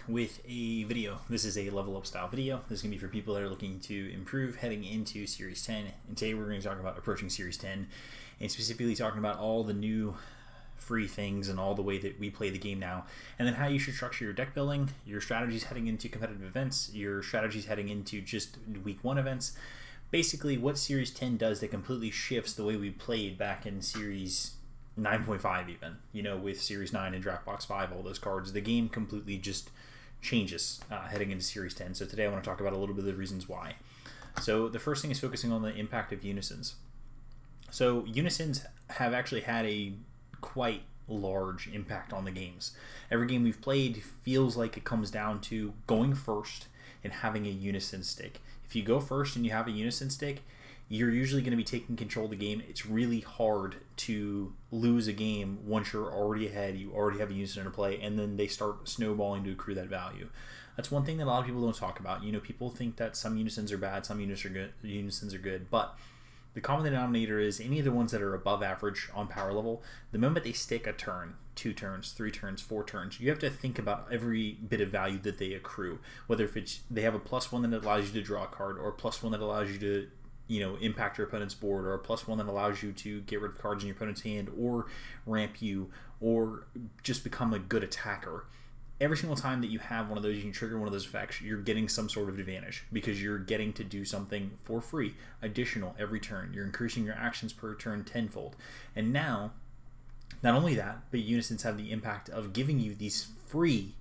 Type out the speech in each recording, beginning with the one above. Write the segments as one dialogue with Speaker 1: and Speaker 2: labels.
Speaker 1: with a video. This is a level up style video. This is going to be for people that are looking to improve heading into Series 10. And today we're going to talk about approaching Series 10 and specifically talking about all the new free things and all the way that we play the game now, and then how you should structure your deck building, your strategies heading into competitive events, your strategies heading into just week 1 events. Basically what Series 10 does that completely shifts the way we played back in Series 9.5 even, with Series 9 and Draft Box 5, all those cards. The game completely just changes heading into Series 10. So today I want to talk about a little bit of the reasons why. So the first thing is focusing on the impact of Unisons. So Unisons have actually had a quite large impact on the games. Every game we've played feels like it comes down to going first and having a unison stick. If you go first and you have a unison stick, you're usually going to be taking control of the game. It's really hard to lose a game once you're already ahead, you already have a unison to play, and then they start snowballing to accrue that value. That's one thing that a lot of people don't talk about. People think that some unisons are bad, some unisons are good, but the common denominator is any of the ones that are above average on power level, the moment they stick a turn, 2 turns, 3 turns, 4 turns, you have to think about every bit of value that they accrue. Whether if it's they have a +1 that allows you to draw a card, or a +1 that allows you to impact your opponent's board, or a +1 that allows you to get rid of cards in your opponent's hand, or ramp you, or just become a good attacker. Every single time that you have one of those, you can trigger one of those effects, you're getting some sort of advantage because you're getting to do something for free, additional every turn. You're increasing your actions per turn tenfold. And now, not only that, but Unisons have the impact of giving you these free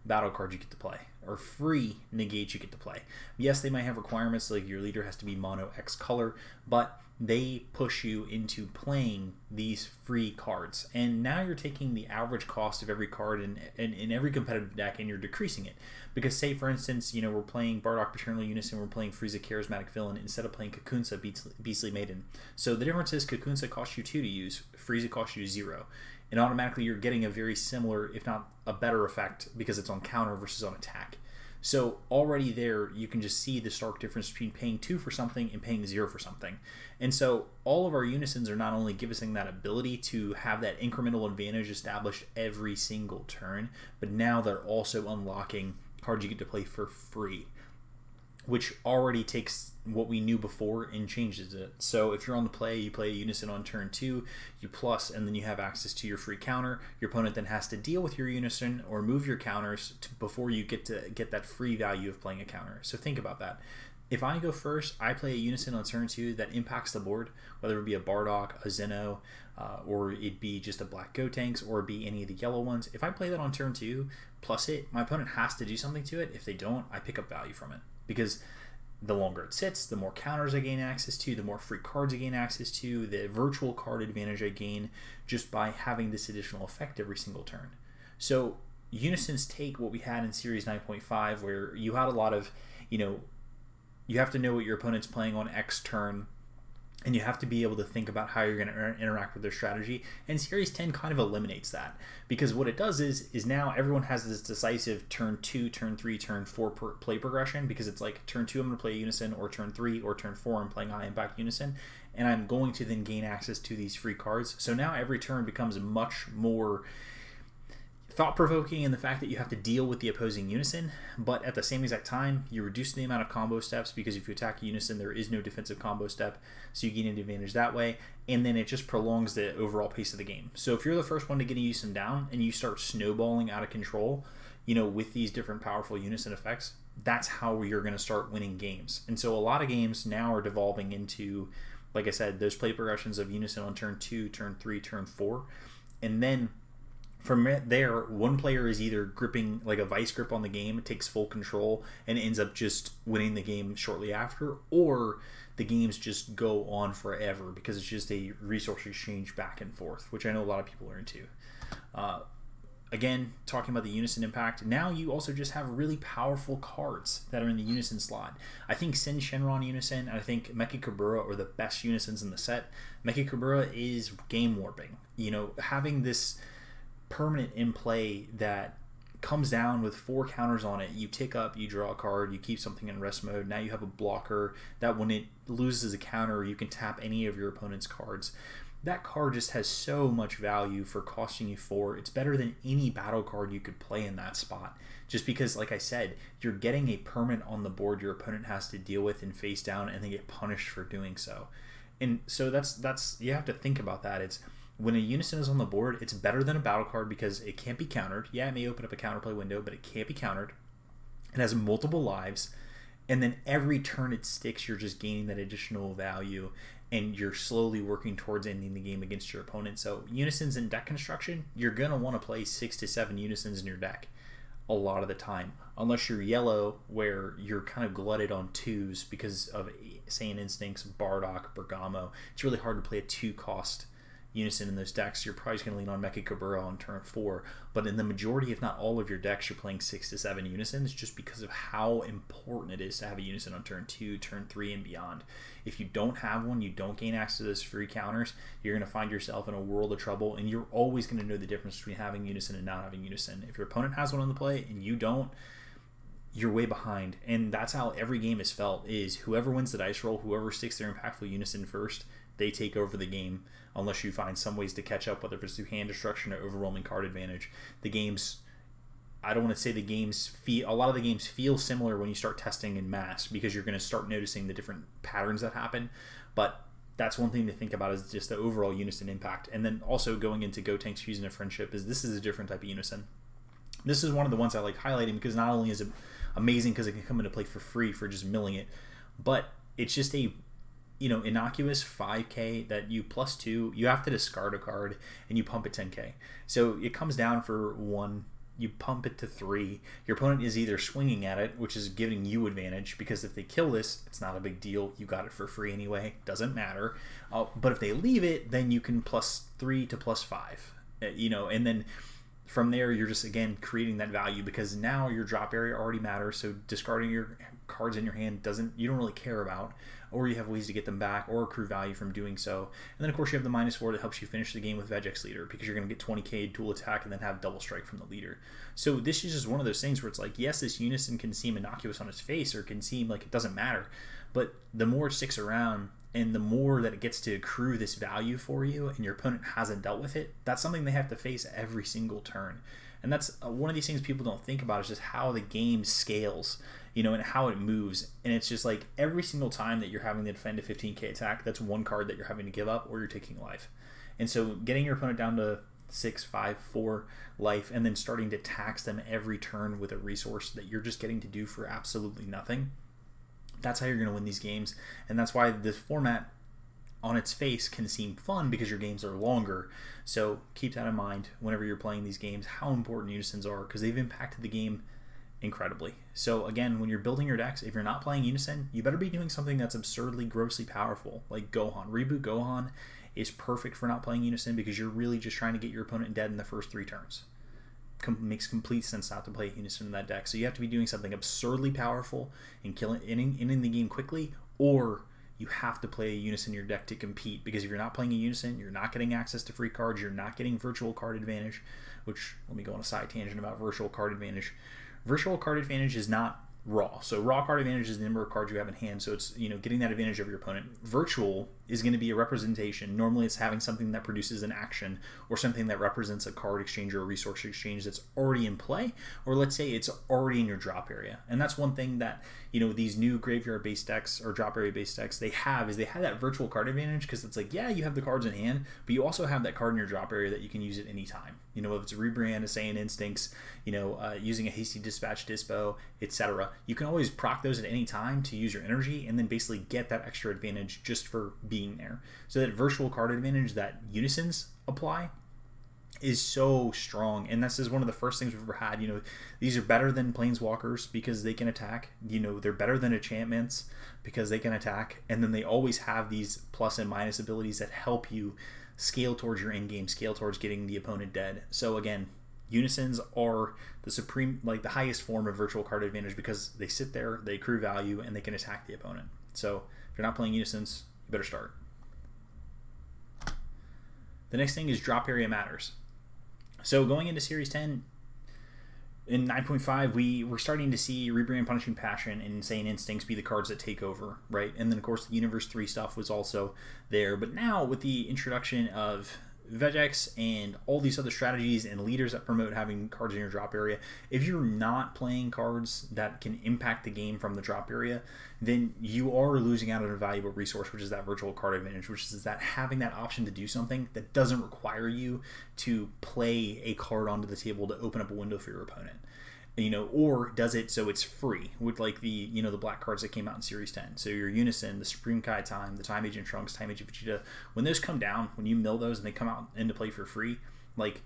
Speaker 1: battle cards you get to play, or free negates you get to play. Yes, they might have requirements like your leader has to be mono X color, but they push you into playing these free cards. And now you're taking the average cost of every card in every competitive deck and you're decreasing it. Because say, for instance, we're playing Bardock Paternal Unison, we're playing Frieza Charismatic Villain instead of playing Kakunsa Beastly Maiden. So the difference is Kakunsa costs you 2 to use, Frieza costs you 0. And automatically you're getting a very similar, if not a better effect, because it's on counter versus on attack. So already there, you can just see the stark difference between paying 2 for something and paying 0 for something. And so all of our unisons are not only giving us that ability to have that incremental advantage established every single turn, but now they're also unlocking cards you get to play for free, which already takes what we knew before and changes it. So if you're on the play, you play a unison on turn 2, you plus, and then you have access to your free counter. Your opponent then has to deal with your unison or move your counters before you get to get that free value of playing a counter. So think about that. If I go first, I play a unison on turn 2 that impacts the board, whether it be a Bardock, a Zeno, or it be just a black Gotenks, or it be any of the yellow ones. If I play that on turn 2, plus it, my opponent has to do something to it. If they don't, I pick up value from it. Because the longer it sits, the more counters I gain access to, the more free cards I gain access to, the virtual card advantage I gain just by having this additional effect every single turn. So Unisons take what we had in Series 9.5, where you had a lot of, you have to know what your opponent's playing on X turn, and you have to be able to think about how you're going to interact with their strategy. And Series 10 kind of eliminates that, because what it does is now everyone has this decisive turn 2, turn 3, turn 4 play progression, because it's like turn 2 I'm going to play unison, or turn 3 or turn 4 I'm playing high impact unison, and I'm going to then gain access to these free cards. So now every turn becomes much more thought-provoking in the fact that you have to deal with the opposing unison, but at the same exact time, you reduce the amount of combo steps, because if you attack a unison, there is no defensive combo step, so you gain an advantage that way, and then it just prolongs the overall pace of the game. So if you're the first one to get a unison down, and you start snowballing out of control, with these different powerful unison effects, that's how you're going to start winning games. And so a lot of games now are devolving into, like I said, those play progressions of unison on turn 2, turn 3, turn 4, and then from there, one player is either gripping like a vice grip on the game, takes full control, and ends up just winning the game shortly after, or the games just go on forever because it's just a resource exchange back and forth, which I know a lot of people are into. Again, talking about the unison impact, now you also just have really powerful cards that are in the unison slot. I think Sin Shenron Unison and I think Mecha Cobra are the best unisons in the set. Mecha Cobra is game warping. Having this permanent in play that comes down with 4 counters on it, you tick up, you draw a card, you keep something in rest mode, now you have a blocker that when it loses a counter, you can tap any of your opponent's cards. that card just has so much value for costing you 4. It's better than any battle card you could play in that spot. Just because, like I said, you're getting a permanent on the board your opponent has to deal with and face down, and they get punished for doing so. And so that's you have to think about that. It's when a Unison is on the board, it's better than a battle card because it can't be countered. Yeah, it may open up a counterplay window, but it can't be countered. It has multiple lives, and then every turn it sticks, you're just gaining that additional value, and you're slowly working towards ending the game against your opponent. So Unisons in deck construction, you're going to want to play 6 to 7 Unisons in your deck a lot of the time, unless you're yellow, where you're kind of glutted on 2s because of Saiyan Instincts, Bardock, Bergamo. It's really hard to play a 2-cost Unison in those decks. You're probably going to lean on Mecha Cobra on turn 4, but in the majority, if not all of your decks, you're playing 6 to 7 Unisons just because of how important it is to have a Unison on turn 2, turn 3, and beyond. If you don't have one, you don't gain access to those free counters, you're going to find yourself in a world of trouble, and you're always going to know the difference between having Unison and not having Unison. If your opponent has one on the play and you don't, you're way behind, and that's how every game is felt, is whoever wins the dice roll, whoever sticks their impactful Unison first, they take over the game, unless you find some ways to catch up, whether it's through hand destruction or overwhelming card advantage. The games, I don't want to say the games feel, a lot of the games feel similar when you start testing in mass, because you're going to start noticing the different patterns that happen, but that's one thing to think about, is just the overall Unison impact. And then also going into Gotenks Fusion of Friendship, is this is a different type of Unison. This is one of the ones I like highlighting because not only is it amazing because it can come into play for free for just milling it, but it's just a innocuous 5k that you +2, you have to discard a card and you pump it 10k. So it comes down for 1, you pump it to 3. Your opponent is either swinging at it, which is giving you advantage, because if they kill this, it's not a big deal. You got it for free anyway, doesn't matter. But if they leave it, then you can +3 to +5, and then from there, you're just, again, creating that value, because now your drop area already matters. So discarding your cards in your hand you don't really care about, or you have ways to get them back or accrue value from doing so. And then, of course, you have the -4 that helps you finish the game with Vegex Leader, because you're going to get 20k dual attack and then have double strike from the leader. So this is just one of those things where it's like, yes, this Unison can seem innocuous on its face, or can seem like it doesn't matter, but the more it sticks around, and the more that it gets to accrue this value for you, and your opponent hasn't dealt with it, that's something they have to face every single turn. And that's one of these things people don't think about, is just how the game scales, and how it moves. And it's just like every single time that you're having to defend a 15k attack, that's one card that you're having to give up, or you're taking life. And so getting your opponent down to 6, 5, 4 life, and then starting to tax them every turn with a resource that you're just getting to do for absolutely nothing, that's how you're going to win these games. And that's why this format on its face can seem fun, because your games are longer. So keep that in mind whenever you're playing these games, how important Unisons are, because they've impacted the game incredibly. So again, when you're building your decks, if you're not playing Unison, you better be doing something that's absurdly, grossly powerful, like Gohan. Reboot Gohan is perfect for not playing Unison, because you're really just trying to get your opponent dead in the first 3 turns. Makes complete sense not to play Unison in that deck. So you have to be doing something absurdly powerful and ending the game quickly, or you have to play a Unison in your deck to compete, because if you're not playing a Unison, you're not getting access to free cards, you're not getting virtual card advantage, which, let me go on a side tangent about virtual card advantage. Virtual card advantage is not raw. So raw card advantage is the number of cards you have in hand, so it's getting that advantage over your opponent. Virtual is going to be a representation. Normally it's having something that produces an action, or something that represents a card exchange or a resource exchange that's already in play, or let's say it's already in your drop area. And that's one thing that these new graveyard based decks or drop area based decks, they have that virtual card advantage, because it's like, yeah, you have the cards in hand, but you also have that card in your drop area that you can use at any time. Whether it's a rebrand, a Saiyan Instincts, using a hasty dispatch dispo, etc. You can always proc those at any time to use your energy, and then basically get that extra advantage just for being there. So that virtual card advantage that Unisons apply is so strong, and this is one of the first things we've ever had. These are better than Planeswalkers because they can attack. They're better than enchantments because they can attack, and then they always have these plus and minus abilities that help you scale towards your end game, scale towards getting the opponent dead. So again, Unisons are the supreme, the highest form of virtual card advantage, because they sit there, they accrue value, and they can attack the opponent. So if you're not playing Unisons, you better start. The next thing is drop area matters. So going into Series 10, In 9.5, we're starting to see Rebrand, Punishing Passion, and Insane Instincts be the cards that take over, right? And then, of course, the Universe 3 stuff was also there. But now, with the introduction of Vegex and all these other strategies and leaders that promote having cards in your drop area, if you're not playing cards that can impact the game from the drop area, then you are losing out on a valuable resource, which is that virtual card advantage, which is that having that option to do something that doesn't require you to play a card onto the table to open up a window for your opponent. Or does it so it's free with like the black cards that came out in Series 10. So your Unison, the Supreme Kai Time, the Time Agent Trunks, Time Agent Vegeta, when those come down, when you mill those and they come out into play for free, like,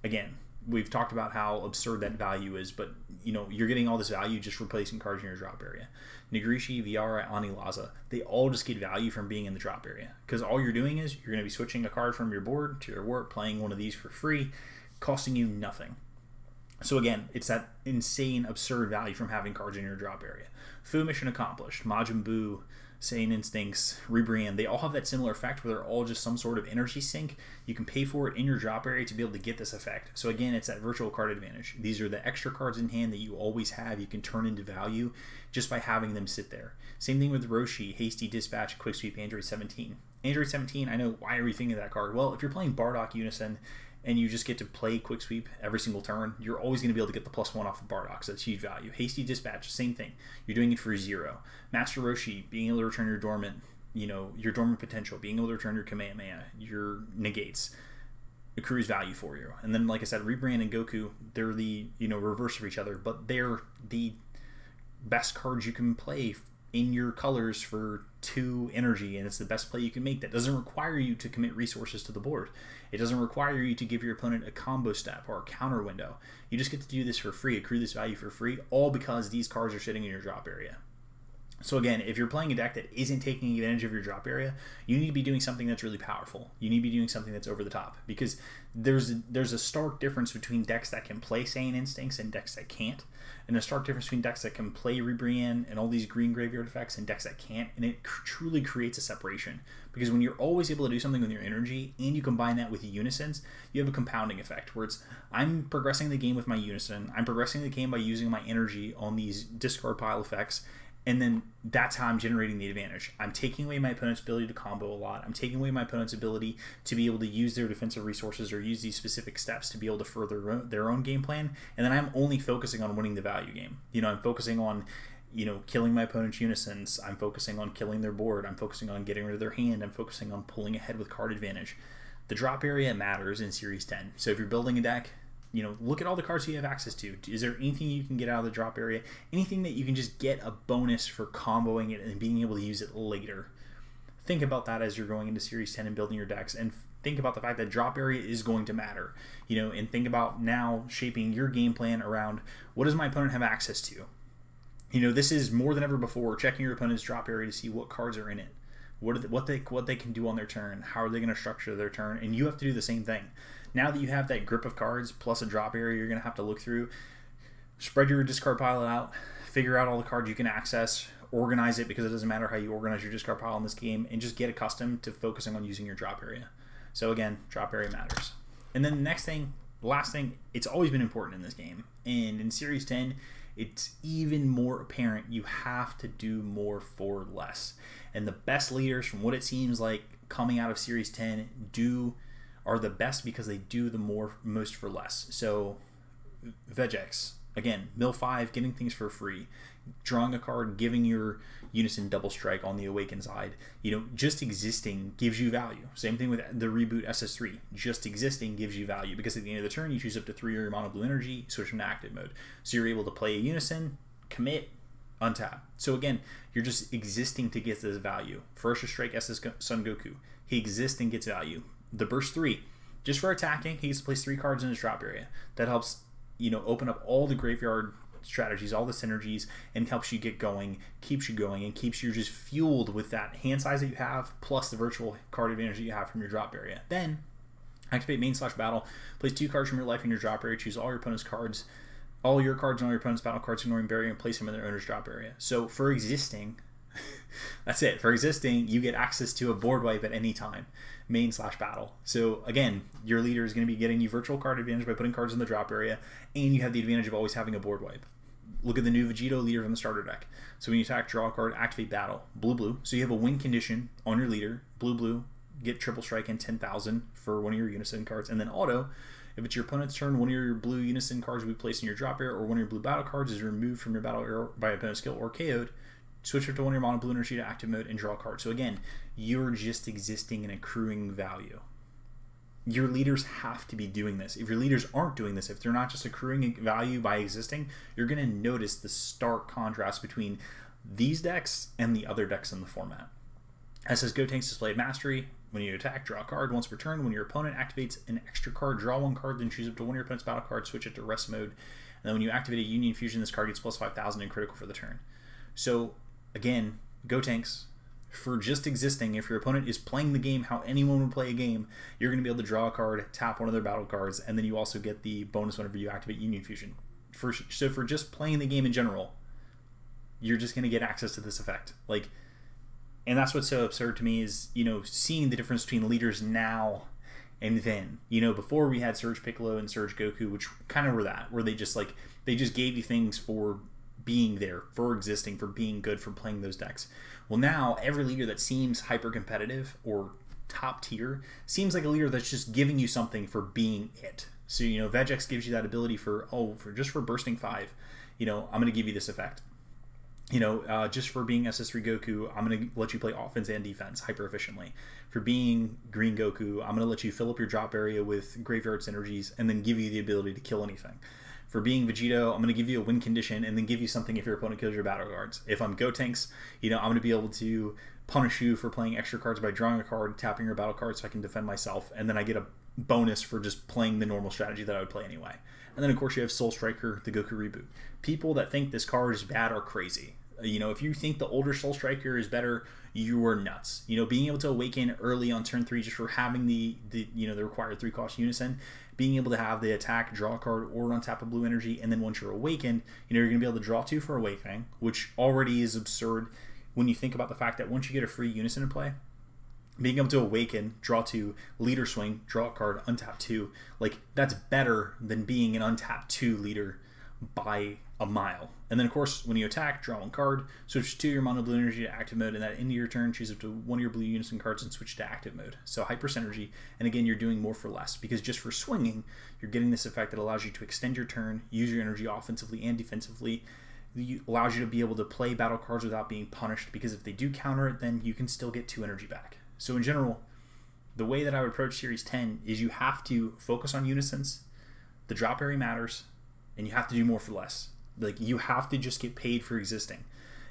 Speaker 1: again, we've talked about how absurd that value is, but you're getting all this value just replacing cards in your drop area. Nigirishi, Viara, Ani Laza, they all just get value from being in the drop area, because all you're doing is you're going to be switching a card from your board to your work, playing one of these for free, costing you nothing. So again, it's that insane, absurd value from having cards in your drop area. Fu Mission Accomplished, Majin Buu, Saiyan Instincts, Rebrand, they all have that similar effect where they're all just some sort of energy sink. You can pay for it in your drop area to be able to get this effect. So again, it's that virtual card advantage. These are the extra cards in hand that you always have. You can turn into value just by having them sit there. Same thing with Roshi, Hasty Dispatch, Quick Sweep, Android 17. Android 17, I know, why are you thinking of that card? Well, if you're playing Bardock Unison, and you just get to play Quick Sweep every single turn, you're always going to be able to get the +1 off of Bardock, so that's huge value. Hasty Dispatch, same thing. You're doing it for 0. Master Roshi, being able to return your dormant, your dormant potential, being able to return your Kamehameha, your negates, accrues value for you. And then, like I said, Rebrand and Goku, they're the, reverse of each other, but they're the best cards you can play in your colors for 2 energy, and it's the best play you can make. That doesn't require you to commit resources to the board. It doesn't require you to give your opponent a combo step or a counter window. You just get to do this for free, accrue this value for free, all because these cards are sitting in your drop area. So again, if you're playing a deck that isn't taking advantage of your drop area, you need to be doing something that's really powerful. You need to be doing something that's over the top, because there's a stark difference between decks that can play Saiyan Instincts and decks that can't, and a stark difference between decks that can play Rebrand and all these green graveyard effects and decks that can't, and it truly creates a separation. Because when you're always able to do something with your energy and you combine that with the Unisons, you have a compounding effect where it's, I'm progressing the game with my Unison, I'm progressing the game by using my energy on these discard pile effects, and then that's how I'm generating the advantage. I'm taking away my opponent's ability to combo a lot. I'm taking away my opponent's ability to be able to use their defensive resources or use these specific steps to be able to further their own game plan. And then I'm only focusing on winning the value game. I'm focusing on, killing my opponent's Unisons. I'm focusing on killing their board. I'm focusing on getting rid of their hand. I'm focusing on pulling ahead with card advantage. The drop area matters in Series 10. So if you're building a deck, look at all the cards you have access to. Is there anything you can get out of the drop area? Anything that you can just get a bonus for comboing it and being able to use it later? Think about that as you're going into Series 10 and building your decks, and think about the fact that drop area is going to matter. And think about now shaping your game plan around, what does my opponent have access to? This is more than ever before, checking your opponent's drop area to see what cards are in it. What they can do on their turn. How are they going to structure their turn? And you have to do the same thing. Now that you have that grip of cards plus a drop area you're going to have to look through, spread your discard pile out, figure out all the cards you can access, organize it, because it doesn't matter how you organize your discard pile in this game, and just get accustomed to focusing on using your drop area. So again, drop area matters. And then the last thing, it's always been important in this game, and in Series 10, it's even more apparent you have to do more for less. And the best leaders, from what it seems like coming out of Series 10, are the best because they do the most for less. So Vegex, again, mill 5, getting things for free, drawing a card, giving your Unison double strike on the Awaken side. Just existing gives you value. Same thing with the reboot SS3. Just existing gives you value, because at the end of the turn you choose up to 3 of your mono blue energy, switch into active mode. So you're able to play a Unison, commit, untap. So again, you're just existing to get this value. Ferocious Strike SS Son Goku, he exists and gets value. The Burst 3, just for attacking, he gets to place 3 cards in his drop area. That helps, open up all the graveyard strategies, all the synergies, and helps you get going, keeps you going, and keeps you just fueled with that hand size that you have, plus the virtual card advantage that you have from your drop area. Then, activate main/battle, place 2 cards from your life in your drop area, choose all your opponent's cards, all your cards and all your opponent's battle cards, ignoring barrier, and place them in their owner's drop area. So for existing, That's it. For existing, you get access to a board wipe at any time, main/battle. So again, your leader is going to be getting you virtual card advantage by putting cards in the drop area, and you have the advantage of always having a board wipe. Look at the new Vegito leader from the starter deck. So when you attack, draw a card, activate battle. Blue. So you have a win condition on your leader. Blue. Get triple strike and 10,000 for one of your Unison cards. And then auto, if it's your opponent's turn, one of your blue Unison cards will be placed in your drop area, or one of your blue battle cards is removed from your battle area by opponent's skill or KO'd. Switch it to one of your mono blue energy to active mode and draw a card. So again, you're just existing and accruing value. Your leaders have to be doing this. If your leaders aren't doing this, if they're not just accruing value by existing, you're going to notice the stark contrast between these decks and the other decks in the format. As says Gotenks Display of Mastery, when you attack, draw a card once per turn. When your opponent activates an extra card, draw one card, then choose up to one of your opponent's battle cards, switch it to rest mode. And then when you activate a Union Fusion, this card gets plus 5,000 and critical for the turn. So again, Gotenks, for just existing, if your opponent is playing the game how anyone would play a game, you're going to be able to draw a card, tap one of their battle cards, and then you also get the bonus whenever you activate Union Fusion. So for just playing the game in general, you're just going to get access to this effect. And that's what's so absurd to me is, seeing the difference between leaders now and then. Before we had Surge Piccolo and Surge Goku, which kind of were that, where they just gave you things for being there, for existing, for being good, for playing those decks. Well, now every leader that seems hyper competitive or top tier seems like a leader that's just giving you something for being it. So Vegex gives you that ability for bursting 5, I'm going to give you this effect. Just for being SS3 Goku, I'm going to let you play offense and defense hyper efficiently. For being Green Goku, I'm going to let you fill up your drop area with graveyard synergies and then give you the ability to kill anything. For being Vegito, I'm going to give you a win condition and then give you something if your opponent kills your battle cards. If I'm Gotenks, I'm going to be able to punish you for playing extra cards by drawing a card, tapping your battle card so I can defend myself, and then I get a bonus for just playing the normal strategy that I would play anyway. And then, of course, you have Soul Striker, the Goku reboot. People that think this card is bad are crazy. If you think the older Soul Striker is better, you are nuts. Being able to awaken early on turn 3 just for having the required 3-cost Unison, being able to have the attack, draw a card, or untap a blue energy, and then once you're awakened, you're going to be able to draw 2 for awakening, which already is absurd when you think about the fact that once you get a free Unison in play, being able to awaken, draw 2, leader swing, draw a card, untap 2, that's better than being an untapped 2 leader by a mile. And then, of course, when you attack, draw 1 card, switch to your mono blue energy to active mode, and at the end of your turn, choose up to one of your blue Unison cards and switch to active mode. So hyper synergy, and again, you're doing more for less, because just for swinging, you're getting this effect that allows you to extend your turn, use your energy offensively and defensively. It allows you to be able to play battle cards without being punished, because if they do counter it, then you can still get 2 energy back. So in general, the way that I would approach Series 10 is you have to focus on Unisons, the drop area matters, and you have to do more for less. You have to just get paid for existing.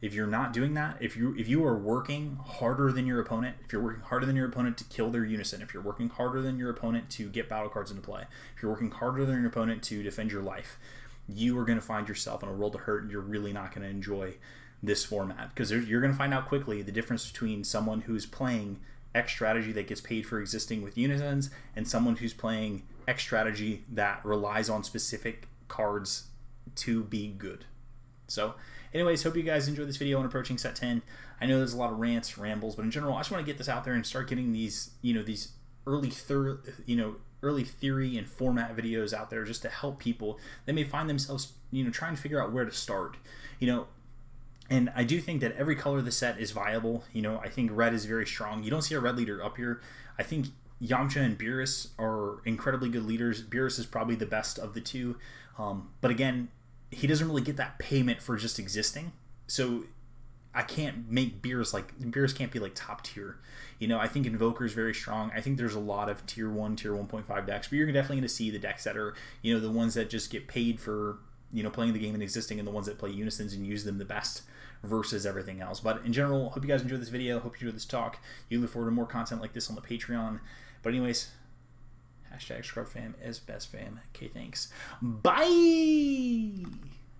Speaker 1: If you're not doing that, if you are working harder than your opponent, if you're working harder than your opponent to kill their Unison, if you're working harder than your opponent to get battle cards into play, if you're working harder than your opponent to defend your life, you are going to find yourself in a world of hurt, and you're really not going to enjoy this format, because you're going to find out quickly the difference between someone who's playing X strategy that gets paid for existing with Unisons and someone who's playing X strategy that relies on specific cards to be good. So anyways, hope you guys enjoyed this video on approaching set 10. I know there's a lot of rants, rambles, but in general, I just want to get this out there and start getting these, these early theory and format videos out there just to help people that may find themselves, trying to figure out where to start, and I do think that every color of the set is viable. I think red is very strong. You don't see a red leader up here. I think Yamcha and Beerus are incredibly good leaders. Beerus is probably the best of the two. But again, he doesn't really get that payment for just existing. So I can't make Beerus can't be top tier. I think Invoker is very strong. I think there's a lot of tier 1, tier 1.5 decks, but you're definitely going to see the decks that are, the ones that just get paid for, playing the game and existing, and the ones that play Unisons and use them the best versus everything else. But in general, hope you guys enjoyed this video. Hope you enjoyed this talk. You look forward to more content like this on the Patreon. But anyways, #ScrubFam is best fam. Okay, thanks. Bye!